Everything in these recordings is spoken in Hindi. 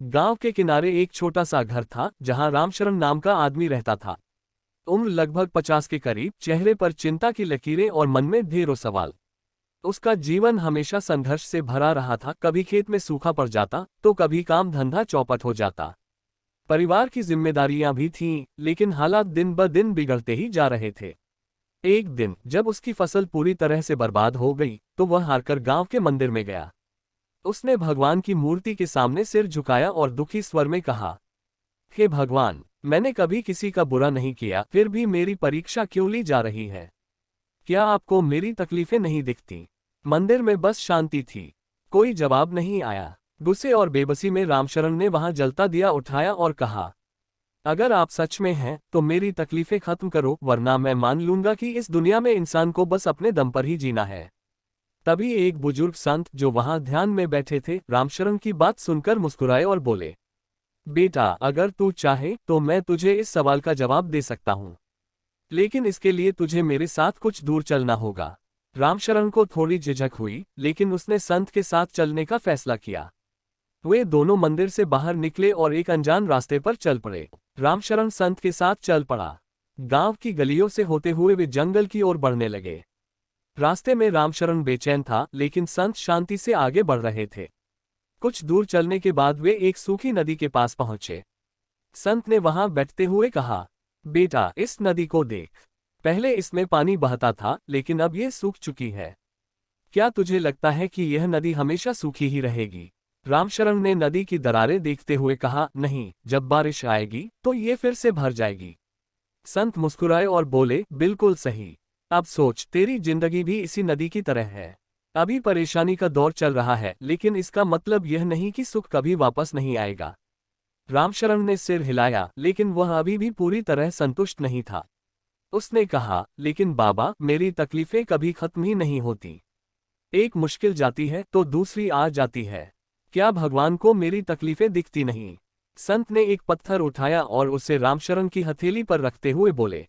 गांव के किनारे एक छोटा सा घर था जहां रामशरण नाम का आदमी रहता था। उम्र लगभग 50 के करीब, चेहरे पर चिंता की लकीरें और मन में ढेरों सवाल। उसका जीवन हमेशा संघर्ष से भरा रहा था, कभी खेत में सूखा पड़ जाता तो कभी काम धंधा चौपट हो जाता। परिवार की जिम्मेदारियां भी थीं, लेकिन हालात दिन ब दिन बिगड़ते ही जा रहे थे। एक दिन जब उसकी फसल पूरी तरह से बर्बाद हो गई तो वह हारकर गांव के मंदिर में गया। उसने भगवान की मूर्ति के सामने सिर झुकाया और दुखी स्वर में कहा, हे भगवान, मैंने कभी किसी का बुरा नहीं किया, फिर भी मेरी परीक्षा क्यों ली जा रही है? क्या आपको मेरी तकलीफें नहीं दिखती? मंदिर में बस शांति थी, कोई जवाब नहीं आया। गुस्से और बेबसी में रामशरण ने वहां जलता दिया उठाया और कहा, अगर आप सच में हैं तो मेरी तकलीफें खत्म करो, वरना मैं मान लूंगा कि इस दुनिया में इंसान को बस अपने दम पर ही जीना है। तभी एक बुजुर्ग संत जो वहां ध्यान में बैठे थे, रामशरण की बात सुनकर मुस्कुराए और बोले, बेटा, अगर तू चाहे तो मैं तुझे इस सवाल का जवाब दे सकता हूं, लेकिन इसके लिए तुझे मेरे साथ कुछ दूर चलना होगा। रामशरण को थोड़ी झिझक हुई, लेकिन उसने संत के साथ चलने का फैसला किया। वे दोनों मंदिर से बाहर निकले और एक अनजान रास्ते पर चल पड़े। रामशरण संत के साथ चल पड़ा। गांव की गलियों से होते हुए वे जंगल की ओर बढ़ने लगे। रास्ते में रामशरण बेचैन था, लेकिन संत शांति से आगे बढ़ रहे थे। कुछ दूर चलने के बाद वे एक सूखी नदी के पास पहुंचे। संत ने वहां बैठते हुए कहा, बेटा, इस नदी को देख। पहले इसमें पानी बहता था, लेकिन अब ये सूख चुकी है। क्या तुझे लगता है कि यह नदी हमेशा सूखी ही रहेगी? रामशरण ने नदी की दरारें देखते हुए कहा, नहीं, जब बारिश आएगी तो ये फिर से भर जाएगी। संत मुस्कुराए और बोले, बिल्कुल सही। अब सोच, तेरी जिंदगी भी इसी नदी की तरह है। अभी परेशानी का दौर चल रहा है, लेकिन इसका मतलब यह नहीं कि सुख कभी वापस नहीं आएगा। रामशरण ने सिर हिलाया, लेकिन वह अभी भी पूरी तरह संतुष्ट नहीं था। उसने कहा, लेकिन बाबा, मेरी तकलीफें कभी खत्म ही नहीं होती। एक मुश्किल जाती है तो दूसरी आ जाती है। क्या भगवान को मेरी तकलीफें दिखती नहीं? संत ने एक पत्थर उठाया और उसे रामशरण की हथेली पर रखते हुए बोले,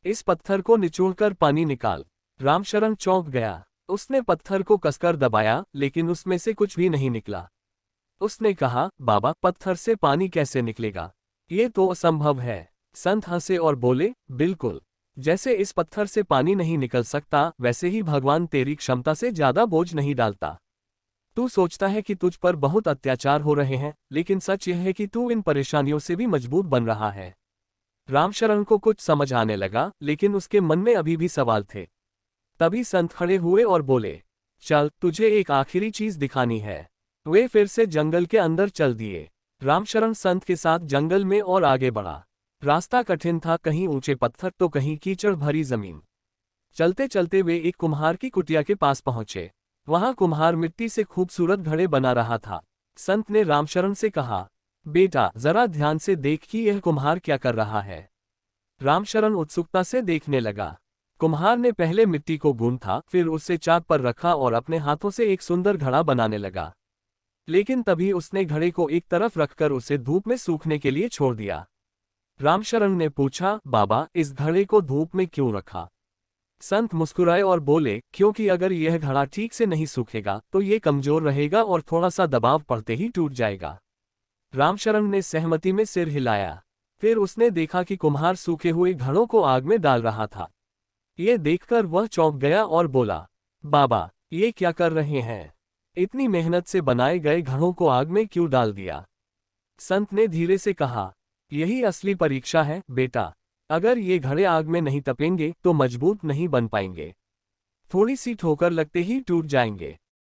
इस पत्थर को निचोड़कर पानी निकाल। रामशरण चौंक गया। उसने पत्थर को कसकर दबाया, लेकिन उसमें से कुछ भी नहीं निकला। उसने कहा, बाबा, पत्थर से पानी कैसे निकलेगा? ये तो असंभव है। संत हंसे और बोले, बिल्कुल। जैसे इस पत्थर से पानी नहीं निकल सकता, वैसे ही भगवान तेरी क्षमता से ज्यादा बोझ नहीं डालता। तू सोचता है कि तुझ पर बहुत अत्याचार हो रहे हैं, लेकिन सच यह है कि तू इन परेशानियों से भी मजबूत बन रहा है। रामशरण को कुछ समझ आने लगा, लेकिन उसके मन में अभी भी सवाल थे। तभी संत खड़े हुए और बोले, चल, तुझे एक आखिरी चीज दिखानी है। वे फिर से जंगल के अंदर चल दिए। रामशरण संत के साथ जंगल में और आगे बढ़ा। रास्ता कठिन था, कहीं ऊंचे पत्थर तो कहीं कीचड़ भरी जमीन। चलते चलते वे एक कुम्हार की कुटिया के पास पहुंचे। वहां कुम्हार मिट्टी से खूबसूरत घड़े बना रहा था। संत ने रामशरण से कहा, बेटा, जरा ध्यान से देख कि यह कुम्हार क्या कर रहा है। रामशरण उत्सुकता से देखने लगा। कुम्हार ने पहले मिट्टी को गूंथा, फिर उसे चाक पर रखा और अपने हाथों से एक सुंदर घड़ा बनाने लगा। लेकिन तभी उसने घड़े को एक तरफ रखकर उसे धूप में सूखने के लिए छोड़ दिया। रामशरण ने पूछा, बाबा, इस घड़े को धूप में क्यों रखा? संत मुस्कुराए और बोले, क्योंकि अगर यह घड़ा ठीक से नहीं सूखेगा तो ये कमजोर रहेगा और थोड़ा सा दबाव पड़ते ही टूट जाएगा। रामशरण ने सहमति में सिर हिलाया। फिर उसने देखा कि कुम्हार सूखे हुए घड़ों को आग में डाल रहा था। ये देखकर वह चौंक गया और बोला, बाबा, ये क्या कर रहे हैं? इतनी मेहनत से बनाए गए घड़ों को आग में क्यों डाल दिया? संत ने धीरे से कहा, यही असली परीक्षा है बेटा। अगर ये घड़े आग में नहीं तपेंगे तो मजबूत नहीं बन पाएंगे। थोड़ी सी ठोकर लगते ही टूट जाएंगे।